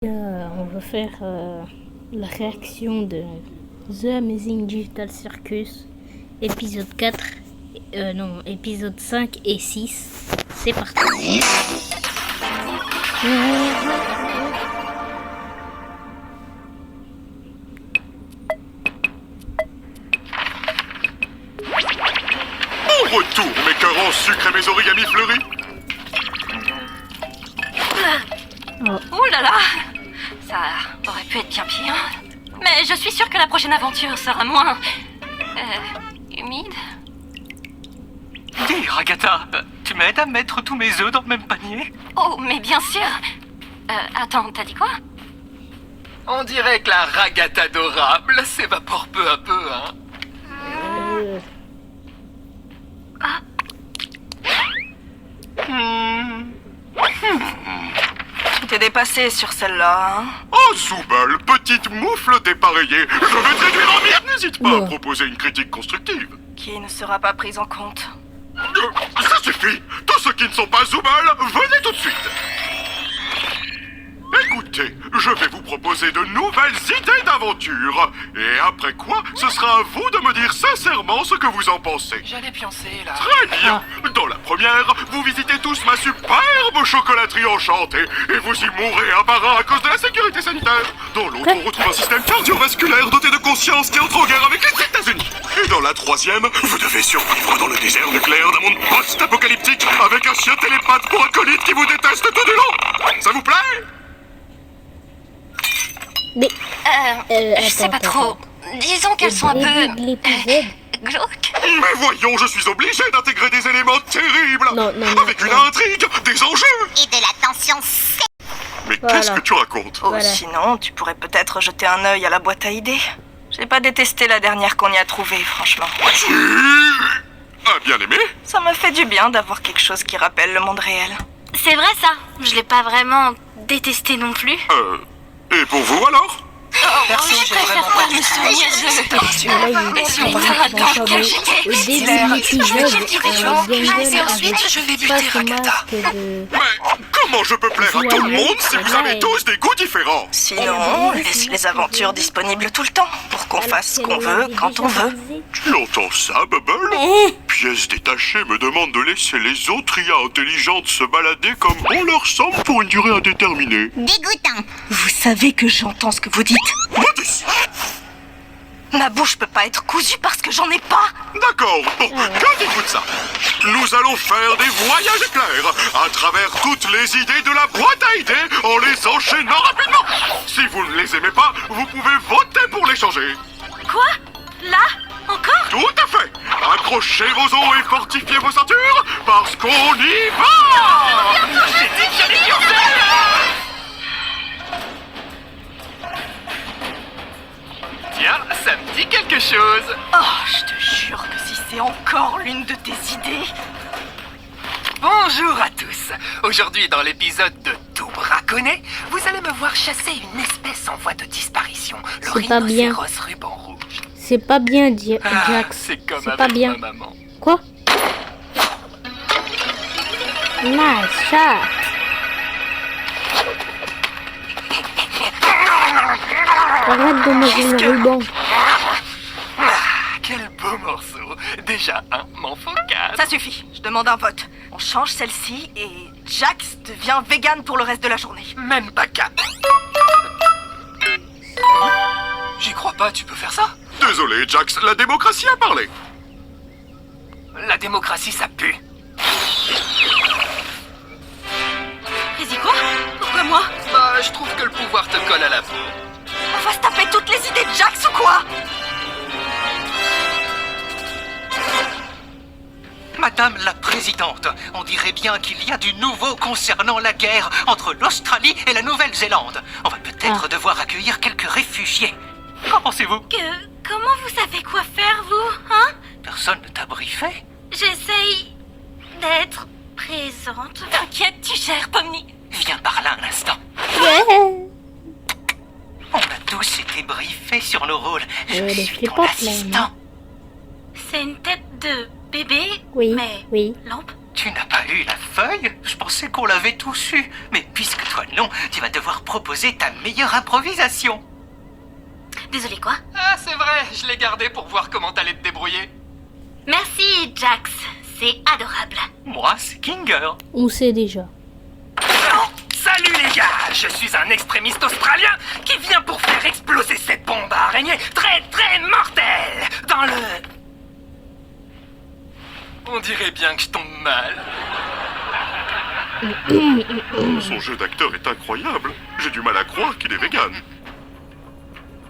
On va faire la réaction de The Amazing Digital Circus, épisode 4, épisode 5 et 6. C'est parti. Bon retour, mes cœurs en sucre et mes origamis fleuris. Oh là là, ça aurait pu être bien pire. Mais je suis sûre que la prochaine aventure sera moins... humide. Dis, Ragata, tu m'aides à mettre tous mes œufs dans le même panier? Oh, mais bien sûr. Attends, t'as dit quoi? On dirait que la Ragata adorable s'évapore peu à peu, hein. Tu t'es dépassé sur celle-là, hein? Oh, Zoubal, petite moufle dépareillée, je vais te réduire en miettes. N'hésite pas à proposer une critique constructive. Qui ne sera pas prise en compte. Ça suffit. Tous ceux qui ne sont pas Zoubal, venez tout de suite. Écoutez, je vais vous proposer de nouvelles idées d'aventure. Et après quoi, ce sera à vous de me dire sincèrement ce que vous en pensez. J'allais pioncer, là. Très bien. Dans la première, vous visitez tous ma superbe chocolaterie enchantée et vous y mourrez un par un à cause de la sécurité sanitaire. Dans l'autre, on retrouve un système cardiovasculaire doté de conscience qui entre en guerre avec les États-Unis. Et dans la troisième, vous devez survivre dans le désert nucléaire d'un monde post-apocalyptique avec un chien télépathe pour acolyte qui vous déteste tout du long. Ça vous plaît? Mais Je sais pas trop. Disons qu'elles sont un peu... glauques. Mais voyons, je suis obligé d'intégrer des éléments terribles. Non, avec une intrigue, des enjeux. Et de la tension. Mais Voilà. qu'est-ce que tu racontes? Oh, Voilà. sinon, tu pourrais peut-être jeter un œil à la boîte à idées. J'ai pas détesté la dernière qu'on y a trouvée, franchement. Tu as bien aimé? Ça me fait du bien d'avoir quelque chose qui rappelle le monde réel. C'est vrai ça. Je l'ai pas vraiment détesté non plus. Et pour vous alors? Perso, Je j'ai préfère vraiment pas pas me souvenir de... là, Mais sur les au début de l'épisode, Et ensuite, je vais buter Ragata. Mais comment je peux plaire à tout le monde si vous avez tous des goûts différents? Sinon, laisse les aventures disponibles tout le temps, pour qu'on fasse ce qu'on veut, quand on veut. Tu entends ça, Bubble? Pièce détachée me demande de laisser les autres IA intelligentes se balader comme bon leur semble pour une durée indéterminée. Dégoûtant. Vous savez que j'entends ce que vous dites. Modus. Ma bouche peut pas être cousue parce que j'en ai pas. D'accord, bon, que dites-vous de ça? Nous allons faire des voyages éclairs à travers toutes les idées de la boîte à idées en les enchaînant rapidement. Si vous ne les aimez pas, vous pouvez voter pour les changer. Quoi? Là? Encore? Tout à fait. Accrochez vos os et fortifiez vos ceintures parce qu'on y va. J'ai dit que j'allais pioncer. Tiens, ça me dit quelque chose. Oh, je te jure que si c'est encore l'une de tes idées... Bonjour à tous. Aujourd'hui, dans l'épisode de Tout braconnet, vous allez me voir chasser une espèce en voie de disparition, le C'est pas bien. rhinocéros ruban rouge. C'est pas bien, Ah, Jax. c'est comme C'est avec pas bien. ma maman. Quoi? Nice shot. Arrête de manger le ruban. Ah, quel beau morceau. Déjà un, m'en faut 4. Ça suffit, je demande un vote. On change celle-ci et Jax devient vegan pour le reste de la journée. Même pas 4. J'y crois pas, tu peux faire ça? Désolé, Jax, la démocratie a parlé. La démocratie, ça pue. Vas-y quoi? Pourquoi moi? Bah, je trouve que le pouvoir te colle à la peau. On va se taper toutes les idées de Jax ou quoi? Madame la Présidente, on dirait bien qu'il y a du nouveau concernant la guerre entre l'Australie et la Nouvelle-Zélande. On va peut-être devoir accueillir quelques réfugiés. Qu'en pensez-vous? Comment vous savez quoi faire, vous? Hein? Personne ne t'a briefé? J'essaye d'être présente. T'inquiète, tu gères, Pomni. Viens par là un instant. On a tous été briefés sur nos rôles. Je les suis flippantes, ton là, assistant. C'est une tête de bébé, Oui, mais oui. lampe. Tu n'as pas eu la feuille? Je pensais qu'on l'avait tous eu. Mais puisque toi non, tu vas devoir proposer ta meilleure improvisation. Désolé, quoi? Ah, c'est vrai, je l'ai gardé pour voir comment t'allais te débrouiller. Merci, Jax. C'est adorable. Moi, c'est Kinger. On sait déjà. Salut les gars, je suis un extrémiste australien qui vient pour faire exploser cette bombe à araignée très très mortelle dans le... On dirait bien que je tombe mal. Son jeu d'acteur est incroyable. J'ai du mal à croire qu'il est vegan.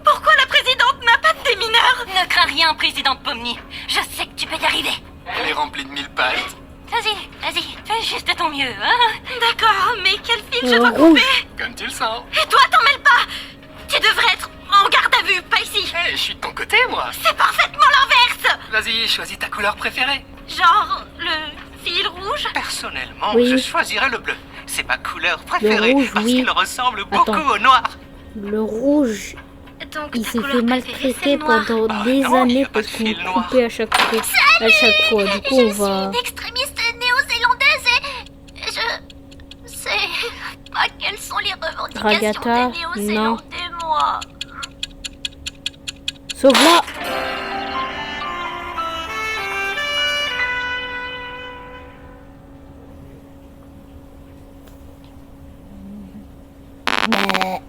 Pourquoi la présidente n'a pas de démineur? Ne crains rien, présidente Pomni. Je sais que tu peux y arriver. Elle est remplie de mille pattes. Vas-y, fais juste de ton mieux, hein? D'accord, mais quel film je Le dois rouge. couper? Comme tu le sens. Et toi, t'en mêles pas! Tu devrais être en garde à vue, pas ici. Hé, je suis de ton côté, moi. C'est parfaitement l'inverse! Vas-y, choisis ta couleur préférée. Genre, le fil rouge? Personnellement, Oui. je choisirais le bleu. C'est ma couleur préférée rouge, parce oui. qu'il ressemble beaucoup Attends. au noir. Le rouge, Donc, il ta s'est couleur fait préférée, c'est maltraiter le noir. pendant Ah des non, il y a années pas parce de qu'on fil noir. coupait à chaque fois. Du coup, on va... extrémiste néo-zélandaise et je sais pas quelles sont les revendications Ragata, des Néo-Zélandais, moi. Sauve-la. Mais...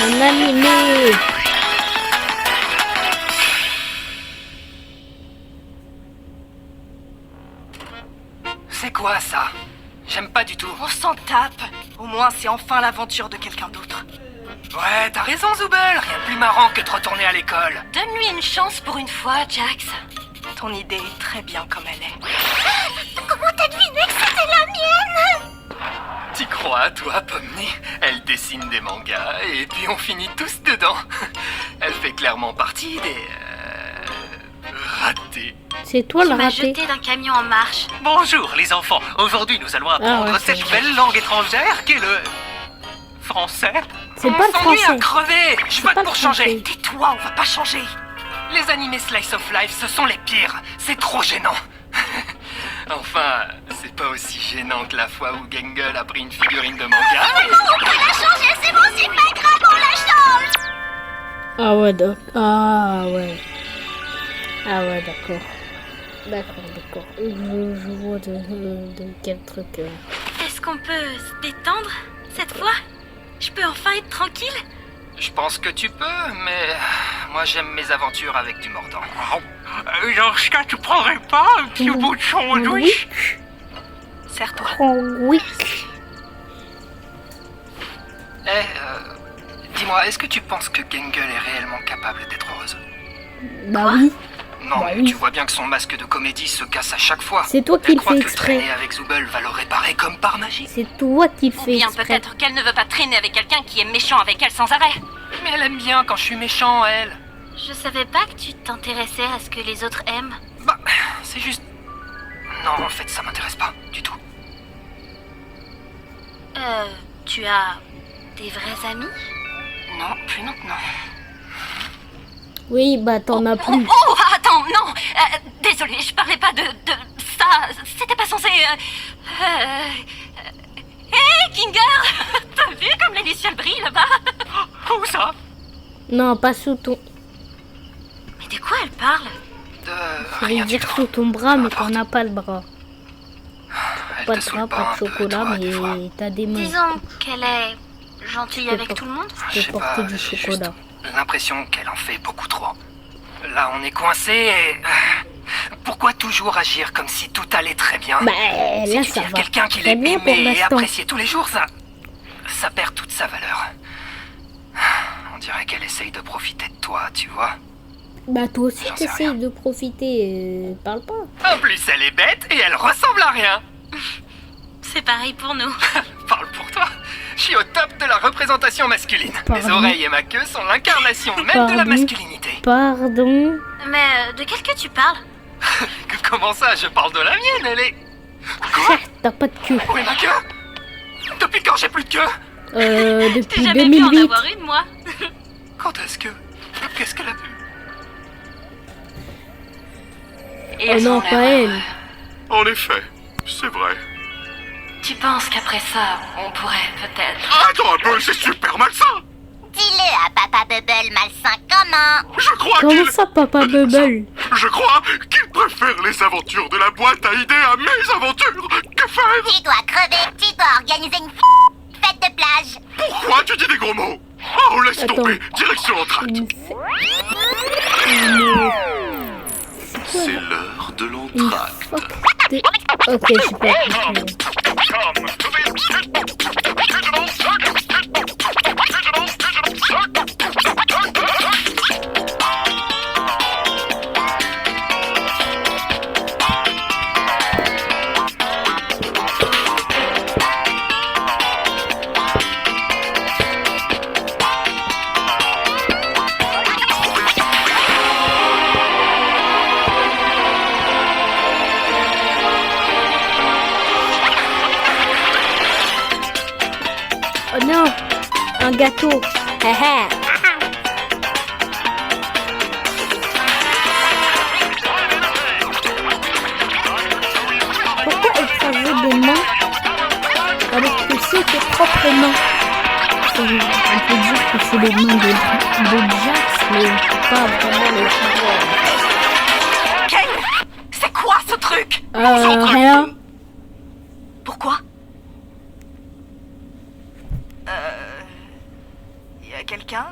Un animé. C'est quoi ça? J'aime pas du tout. On s'en tape. Au moins, c'est enfin l'aventure de quelqu'un d'autre. Ouais, t'as raison, Zooble. Rien de plus marrant que de retourner à l'école. Donne-lui une chance pour une fois, Jax. Ton idée est très bien comme elle est. Comment t'as deviné que c'était la mienne? T'y crois, toi, Pomni? Elle dessine des mangas et puis on finit tous dedans. Elle fait clairement partie des... ratés. C'est toi le Tu m'as raté. jeté d'un camion en marche. Bonjour les enfants. Aujourd'hui, nous allons apprendre ouais, c'est cette vrai. belle langue étrangère qu'est le... français. C'est pas le On s'ennuie à français. crever. Je C'est vote pas le pour changer. français. Tais-toi, on va pas changer. Les animés Slice of Life, ce sont les pires. C'est trop gênant. Enfin, c'est pas aussi gênant que la fois où Gengel a pris une figurine de manga. C'est bon, c'est pas grave, on la change. Ah ouais, ah ouais. Ah ouais, d'accord. D'accord. Je vois de quel truc... Est-ce qu'on peut se détendre cette fois? Je peux enfin être tranquille? Je pense que tu peux, mais moi j'aime mes aventures avec du mordant. Dans ce cas, tu prendrais pas un petit bout de sandwich? Serre-toi. Oui. Dis-moi, est-ce que tu penses que Gengel est réellement capable d'être heureuse? Bah oui. Non, Bah mais oui. tu vois bien que son masque de comédie se casse à chaque fois. C'est toi qui Elle le croit fais que exprès. traîner avec Zooble va le réparer comme par magie. C'est toi qui le Ou fais bien exprès. peut-être qu'elle ne veut pas traîner avec quelqu'un qui est méchant avec elle sans arrêt. Mais elle aime bien quand je suis méchant, elle. Je savais pas que tu t'intéressais à ce que les autres aiment. Bah, c'est juste... Non, en fait, ça m'intéresse pas, du tout. Tu as des vrais amis? Non, plus maintenant. Oui, bah t'en as plus. Oh, attends, non. Désolée, je parlais pas de ça. C'était pas censé... Hé, Kinger. T'as vu comme les lucioles brillent là-bas? Où ça? Non, pas sous ton... Mais de quoi elle parle? De... Je vais rien du dire tout. sous ton bras, mais qu'on n'a pas le bras. Elle Pas te de saoule bras, pas un de peu, chocolat, toi, des fois? mais t'as des mains. Disons qu'elle est gentille peux avec pas. tout le monde. Tu Je peux sais porter pas, du j'ai chocolat. juste l'impression qu'elle en fait beaucoup trop. Là, on est coincé et... Pourquoi toujours agir comme si tout allait très bien? Bah Si là, tu ça dis à va quelqu'un qu'il très est bien pour aimé et l'instant. apprécié tous les jours, ça perd toute sa valeur. On dirait qu'elle essaye de profiter de toi, tu vois. Bah toi aussi J'en sais t'essayes rien. de profiter, parle pas. En plus, elle est bête et elle ressemble à rien. C'est pareil pour nous. Parle pour toi. Je suis au top de la représentation masculine. Mes Pardon. oreilles et ma queue sont l'incarnation même de la Pardon. masculinité. Pardon. Mais de quelle queue tu parles? Comment ça, je parle de la mienne, elle est... Quoi? T'as pas de queue. Où est ma queue? Depuis quand j'ai plus de queue? Depuis J'ai jamais pu en 2008. avoir une, moi. Quand est-ce que... Qu'est-ce qu'elle a pu... Et Oh elles non, ont pas l'air elle. heureux. En effet, c'est vrai. Tu penses qu'après ça, on pourrait peut-être... Attends un peu, c'est super malsain. Dis-le à Papa Bubble malsain comment? Je crois Comment qu'il... ça, Papa Bubble? Je crois qu'il préfère les aventures de la boîte à idées à mes aventures. Que faire? Tu dois crever, tu dois organiser une fête de plage. Pourquoi tu dis des gros mots? Oh, laisse Attends. tomber. Direction l'entracte. Une C'est l'heure de Une l'entracte. fuck de... Ok, j'ai pas compris. Oh non, un gâteau. Haha. Pourquoi écraser des mains alors que c'est tes propres mains? On peut dire que c'est les mains de Jax, mais pas vraiment les mains. Kane, c'est quoi ce truc? Rien. Pourquoi? Y a quelqu'un?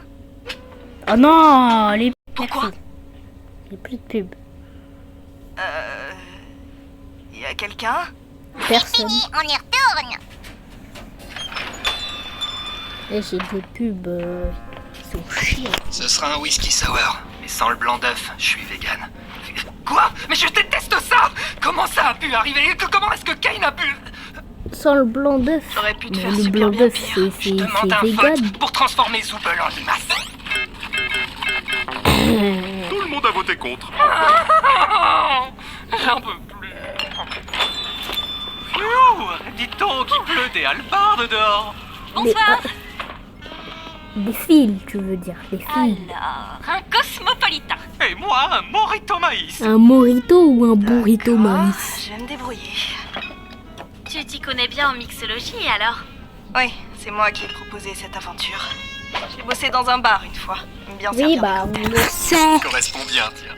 Oh non, les... Pourquoi? Merci. Il n'y a plus de pub. Y a quelqu'un? Personne. Fini, on y retourne. Et j'ai des pubs qui sont chiants. Ce sera un whisky sour, mais sans le blanc d'œuf, je suis vegan. Quoi? Mais je déteste ça! Comment ça a pu arriver? Comment est-ce que Kane a pu... Sans le blanc d'œuf. J'aurais pu te Mais faire le super blanc bien d'œuf, pire. Je demande un vegan. vote pour transformer Zoubel en limace. Tout le monde a voté contre. J'en peux plus. Ouh, dites donc, il pleut des hallebardes dehors. Bonsoir. Des fils, tu veux dire. Des fils. Alors, un cosmopolitain. Et moi, un morito maïs. Un morito ou un burrito maïs? Je vais me débrouiller. Tu t'y connais bien en mixologie alors? Oui, c'est moi qui ai proposé cette aventure. J'ai bossé dans un bar une fois. Bien Oui, servir bah, mes on cocktails. le sait. Correspond bien, tiens.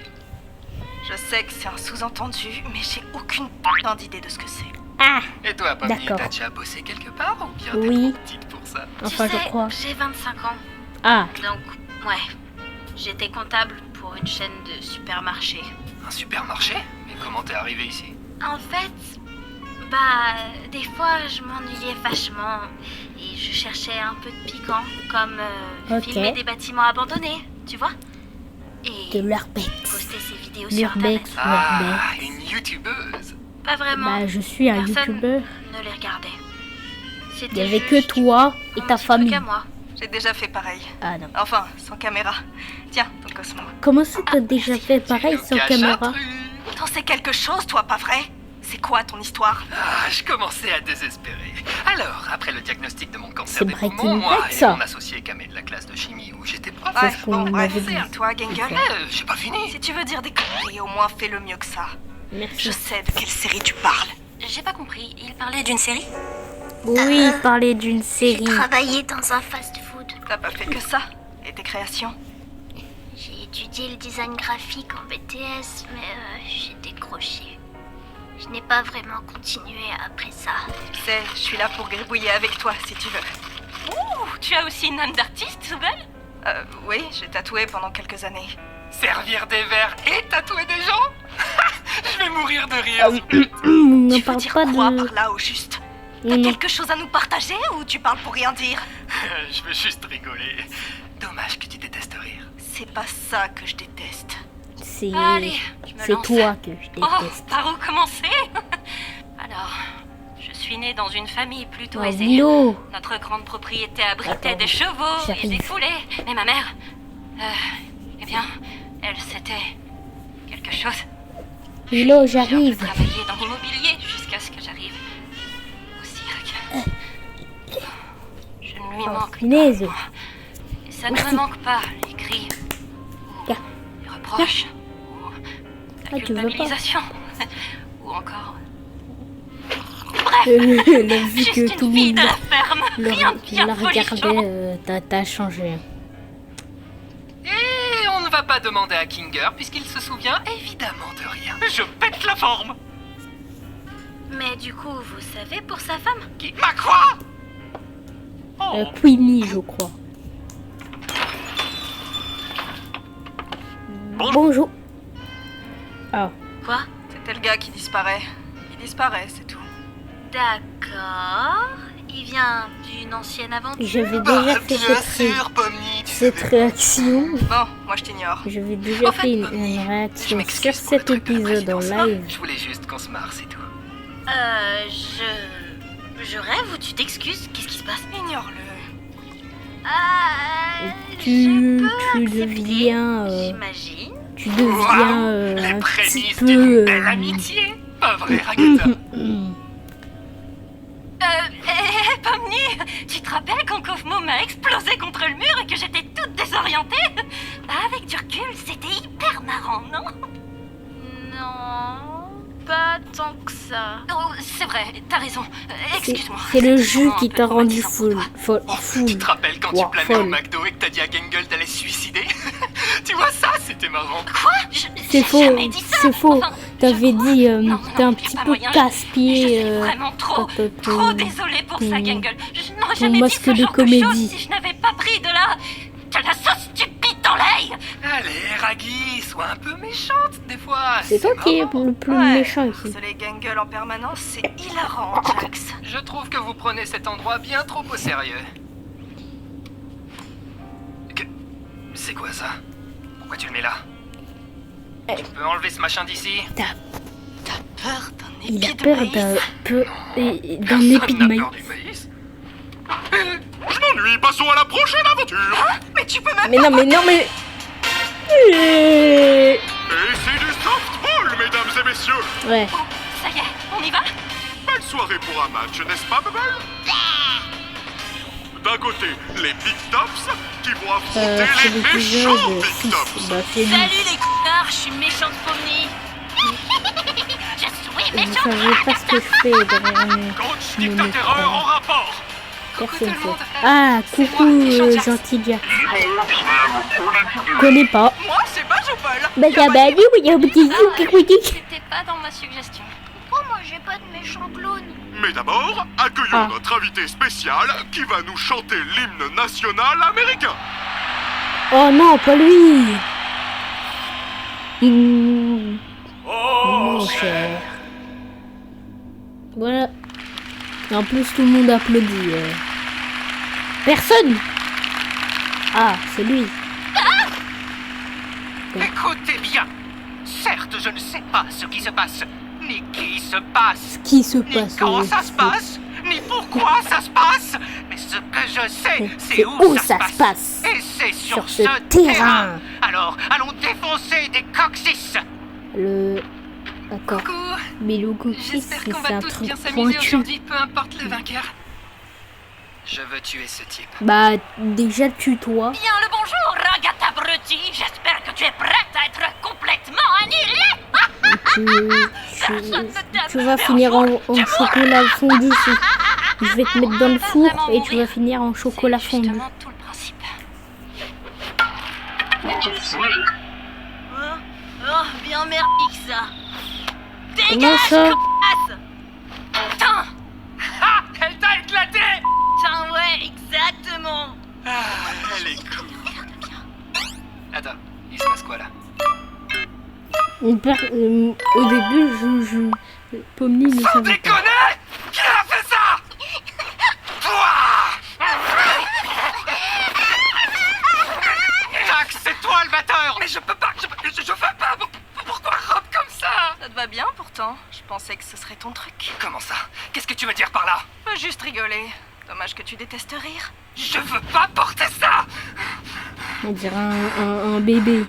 Je sais que c'est un sous-entendu, mais j'ai aucune putain d'idée de ce que c'est. Ah, Et toi, Pommy, D'accord. t'as déjà bossé quelque part ou bien t'es Oui. trop petite pour ça? enfin, tu sais, je crois. j'ai 25 ans. Ah, Donc, ouais. J'étais comptable pour une chaîne de supermarchés. Un supermarché? Mais comment t'es arrivé ici? En fait, bah, des fois, je m'ennuyais vachement et je cherchais un peu de piquant, comme Ok. filmer des bâtiments abandonnés, tu vois? Et de l'urbex. poster ces vidéos sur L'urbex, Internet. Ah, l'urbex. une youtubeuse. Pas vraiment. Bah, je suis un Personne youtubeur. ne les regardait. Il C'était y avait que juste toi et mon ta petit truc famille. à moi. J'ai déjà fait pareil. Ah non. Enfin, sans caméra. Tiens, ton Cosmo. Comment ça t'as déjà fait pareil Tu sans nous caches un caméra? truc. T'en sais quelque chose, toi, pas vrai? C'est quoi ton histoire? Ah, je commençais à désespérer. Alors, après le diagnostic de mon cancer C'est des Breaking poumons, moi Bad, et ça. mon associé Kamé de la classe de chimie où j'étais prof. C'est Ouais, ce qu'on bon, bref, m'avait dit. c'est à toi, Gengar. J'ai pas fini. Si tu veux dire des conneries, au moins fais-le mieux que ça. Merci. Je sais de quelle série tu parles. J'ai pas compris. Il parlait d'une série? Oui, parler d'une J'ai série. travaillé dans un fast-food. T'as pas fait que ça. Et tes créations? J'ai étudié le design graphique en BTS, mais j'ai décroché. Je n'ai pas vraiment continué après ça. Tu sais, je suis là pour gribouiller avec toi, si tu veux. Ouh, tu as aussi une âme d'artiste, Zoubel? Oui, j'ai tatoué pendant quelques années. Servir des verres et tatouer des gens. Je vais mourir de rire. On ne Tu veux parle dire pas quoi de... par là, au juste? On T'as ne- quelque chose à nous partager ou tu parles pour rien dire? Je veux juste rigoler. Dommage que tu détestes rire. C'est pas ça que je déteste. C'est... Allez, je me C'est lance. toi que je Oh, déteste. par où commencer? Alors, je suis née dans une famille plutôt Oh, aisée. Willow. Notre grande propriété abritait Attends, des chevaux et j'arrive. des foulées. Mais ma mère, eh bien, elle, c'était quelque chose. Willow, J'ai un peu j'arrive. travaillé dans l'immobilier jusqu'à ce que j'arrive au cirque. Je ne lui Oh, manque punaise. pas. Et ça ne Merci. me manque pas, les cris, ou Tiens. les reproches, ou La Ah, tu veux pas? culpabilisation. Ou encore... Elle a vu Juste que une tout le fille de monde la ferme. Rien de bien la folichon. regardait, t'as changé. Et on ne va pas demander à Kinger puisqu'il se souvient évidemment de rien. Je pète la forme. Mais du coup, vous savez pour sa femme? Qui? Ma quoi? Oh, Queenie, je crois. Bonjour. Ah, Quoi? C'était le gars qui disparaît. Il disparaît, c'est tout. D'accord. Il vient d'une ancienne aventure. j'avais déjà fait Pomni, cette réaction. Bon, moi je t'ignore. J'avais déjà En fait, fait une je réaction sur m'excuse pour le cet truc de la épisode en présidence. live. Je voulais juste qu'on se marre, c'est tout. Je rêve ou tu t'excuses? Qu'est-ce qui se passe? Ignore-le. Tu accepter, deviens, j'imagine. Les un petit prémices peu. d'une belle amitié. Pas vrai, Ragata? Pomni, tu te rappelles quand Cosmo m'a explosé contre le mur et que j'étais toute désorientée? Avec du recul, c'était hyper marrant, non? Non, pas tant que ça. Oh, c'est vrai, t'as raison. Excuse-moi. C'est le C'était jeu sûrement qui un peu t'a rendu traumatisant full. Tu te rappelles quand Wow, tu planais au folle. McDo et que t'as dit à Gangle d'aller se suicider? Tu vois ça, c'était marrant. Quoi? C'est J'ai faux, jamais dit ça. c'est faux. Enfin, T'avais je crois. dit, Non, t'es un y a petit pas peu moyen. Je casse-pied. suis vraiment trop désolée pour ça, Gangle. Je n'aurais jamais dit masque ce de genre comédie. de choses si je n'avais pas pris de la sauce stupide dans l'œil. Allez, Raggy, sois un peu méchante des fois. C'est toi qui es marrant. le plus Ouais, méchant ici. harceler Gangle en permanence, c'est hilarant, Jax. Je trouve que vous prenez cet endroit bien trop au sérieux. C'est quoi ça? Pourquoi tu le mets là? Tu peux enlever ce machin d'ici? T'as peur d'un Il épi a de peur maïs? d'un épi de n'a maïs. peur du maïs. Je m'ennuie, passons à la prochaine aventure. Mais tu peux même Mais non, mais non, mais. Et c'est du softball, mesdames et messieurs. Ouais. Bon, ça y est, on y va? Belle soirée pour un match, n'est-ce pas, Bubble? D'un côté, les Big Tops qui vont affronter C'est les méchants l'épisode Big 6. Tops. Bah, c'est lui. Salut les connards, je suis méchante Pomni. Je suis Vous méchante. savez pas ce que je fais derrière mon Coach mon Dictateur écran. en rapport. Personne tout le monde. sait. Ah, C'est coucou, moi, méchant Jax. gentil Jack. Connais pas. Moi, c'est pas Jopol. Bah, il y a un petit C'était pas dans ma suggestion. Pourquoi moi j'ai pas de méchant clone? Mais d'abord, accueillons Ah. notre invité spécial qui va nous chanter l'hymne national américain. Oh non, pas lui. Mon cher. Voilà. Et en plus, tout le monde applaudit. Personne. Ah, c'est lui. Écoutez bien. Certes, je ne sais pas ce qui se passe, ni qui se passe, Qui se ni passe quand ça se c'est- passe, ni pourquoi ça se passe. Mais ce que je sais, C'est c'est où où ça ça se se passe. passe. Et c'est sur ce ce terrain. terrain. Alors, allons défoncer des coccyx. Le... D'accord. Coucou. Mais le cookies, J'espère qu'on c'est un va tous truc bien s'amuser pointu. aujourd'hui, peu importe le vainqueur. Je veux tuer ce type. Bah, déjà, tue-toi. Bien le bonjour, Ragata Abruti. J'espère que tu es prête à être complètement annihilée. Tu vas finir en chocolat fondu. Je vais te mettre dans le four et tu vas finir en chocolat C'est fondu. justement tout le principe. Oh, bien merdique ça. Comment ça? Putain. Ah, elle t'a éclaté. Putain, ouais, exactement. Ah, elle est cool. Attends, il se passe quoi là? Au début, Pomni ne Sans savait pas. déconner! Qui a fait ça? Toi! Jax, c'est toi le batteur! Mais je peux pas, je veux pas! Pourquoi Rob comme ça? Ça te va bien pourtant. Je pensais que ce serait ton truc. Comment ça? Qu'est-ce que tu veux dire par là? Faut juste rigoler. Dommage que tu détestes rire. Je veux pas porter ça! On dirait un bébé.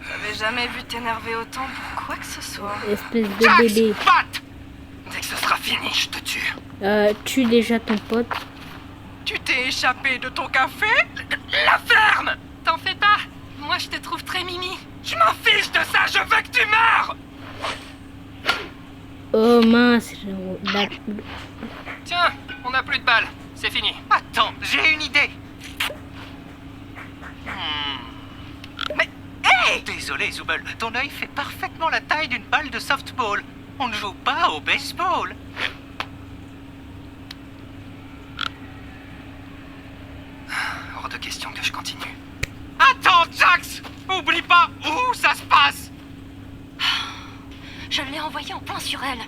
J'avais jamais vu t'énerver autant pour quoi que ce soit. Espèce de Jax, bébé. batte! Dès que ce sera fini, je te tue. Tue déjà ton pote. Tu t'es échappé de ton café? La ferme! T'en fais pas. Moi, je te trouve très mimi. Je m'en fiche de ça, je veux que tu meurs! Oh mince, Tiens, on n'a plus de balles, c'est fini. Attends, j'ai une idée. Mais, hey! Désolé, Zooble, ton œil fait parfaitement la taille d'une balle de softball. On ne joue pas au baseball. Hors de question que je continue. Attends, Jax! Oublie pas où ça se passe! Je l'ai envoyé en point sur elle.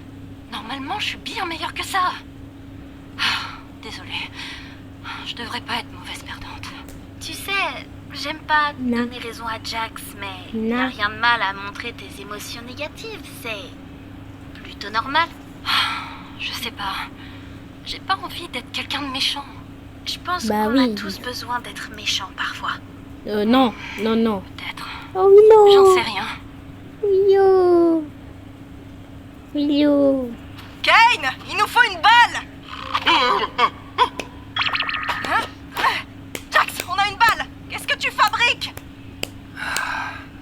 Normalement, je suis bien meilleure que ça. Désolée. Je devrais pas être mauvaise perdante. Tu sais, j'aime pas Non. donner raison à Jax, mais y a Non. rien de mal à montrer tes émotions négatives. C'est plutôt normal. Je sais pas. J'ai pas envie d'être quelqu'un de méchant. Je pense Bah qu'on a oui. tous besoin d'être méchants parfois. non, non, non. Peut-être. Oh Willow. J'en sais rien. Willow. Willow. Kane, il nous faut une balle. Jax, on a une balle. Qu'est-ce que tu fabriques?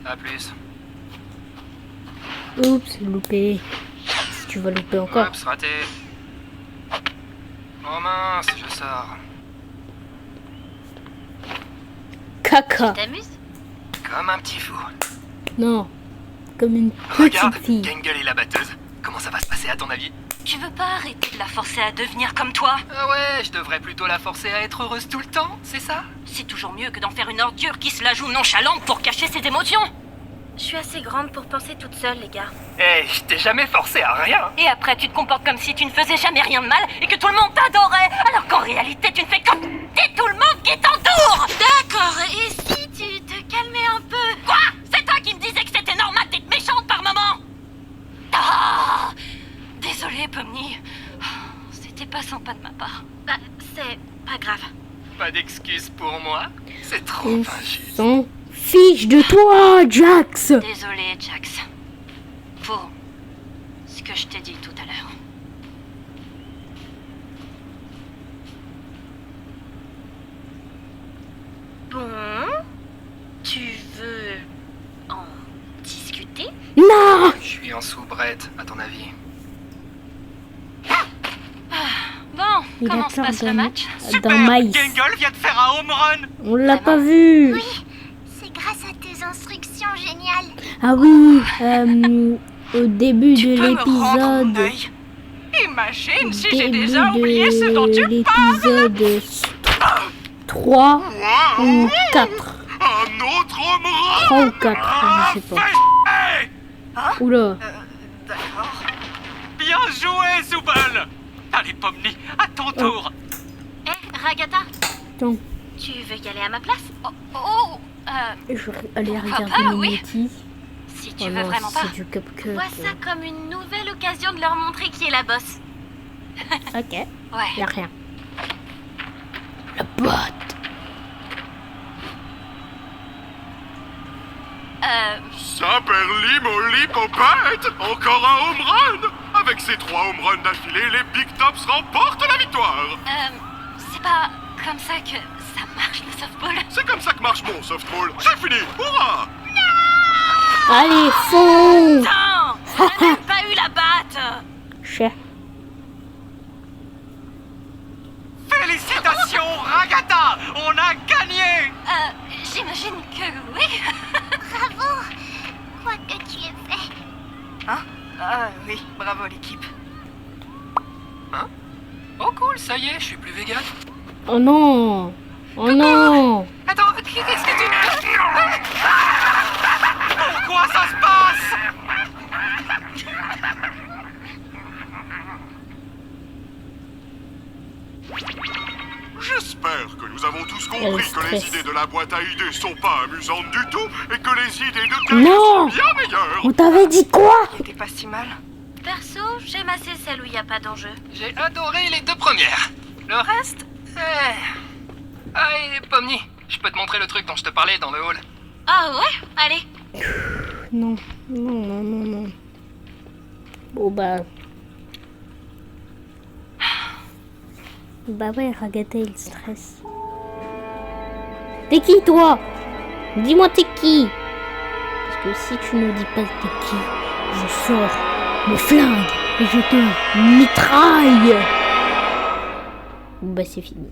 À plus. Oups, loupé. Si tu vas louper encore. Oups, raté. Oh mince, je sors. Caca. T'amuses? Comme un petit fou. Non. Comme une Regarde, petite fille. Gangle est la batteuse. Comment ça va se passer à ton avis? Tu veux pas arrêter de la forcer à devenir comme toi? Ah ouais, je devrais plutôt la forcer à être heureuse tout le temps, c'est ça? C'est toujours mieux que d'en faire une ordure qui se la joue nonchalante pour cacher ses émotions. Je suis assez grande pour penser toute seule, les gars. Hey, je t'ai jamais forcé à rien. Et après, tu te comportes comme si tu ne faisais jamais rien de mal et que tout le monde t'adorait, alors qu'en réalité, tu ne fais que t'es tout le monde qui t'entoure. D'accord, et si tu te calmais un peu? Quoi? C'est toi qui me disais que c'était normal d'être méchante par moment? Ah! Désolée, Pomni. C'était pas sympa de ma part. Bah, c'est pas grave. Pas d'excuses pour moi. C'est trop On injuste. s'en fiche de toi, Jax. Désolée, Jax. Faut ce que je t'ai dit tout à l'heure. Bon, tu veux en discuter? Non. Je suis en soubrette, à ton avis. Bon, Il comment se attend passe le dans- match? Super! Dans Maïs. Gangle vient de faire un home run! On l'a pas vu. C'est grâce à tes instructions géniales. Ah oui. Au début Tu de peux me rendre mon l'épisode. œil? Imagine si j'ai Début déjà oublié ce dont tu l'épisode 3 ou 4. Un autre homme 3 ou 4, je sais pas. Oula. D'accord. Bien joué, Zooble! Allez, Pomni, à ton tour! Eh, Ragata, Attends, tu veux y aller à ma place? je vais aller regarder Papa, mes oui. notices. Si tu Oh veux non, vraiment pas. c'est du CupCut. Vois ça comme une nouvelle occasion de leur montrer qui est la boss. Ok, Ouais. y'a rien. La botte. Saperli molli popette. Encore un home run. Avec ces 3 home runs d'affilée, les Big Tops remportent la victoire. C'est pas comme ça que ça marche le softball. C'est comme ça que marche mon softball. J'ai fini. Hurrah! Allez, fond. Putain! On a même pas eu la batte! Cher. Félicitations, Ragata! On a gagné! J'imagine que oui. Bravo! Quoi que tu aies fait. Hein? Ah oui, bravo l'équipe. Oh cool, ça y est, je suis plus vegan. Oh non. Oh non. Attends, qu'est-ce que tu... Pourquoi ça se passe? J'espère que nous avons tous Elle compris que les stresse. idées de la boîte à idées sont pas amusantes du tout et que les idées de Kane Non. sont bien meilleures. On t'avait dit quoi? Il était pas si mal. Perso, j'aime assez celle où il n'y a pas d'enjeu. J'ai adoré les 2 premières. Le reste... Ah, et Pomni, je peux te montrer le truc dont je te parlais dans le hall. Ah ouais? Allez. Non, non, non, non, non. Bon bah... Bah ouais, Ragata, il stresse. T'es qui, toi? Dis-moi t'es qui? Parce que si tu ne dis pas t'es qui, je sors le flingue et je te mitraille. Bah c'est fini.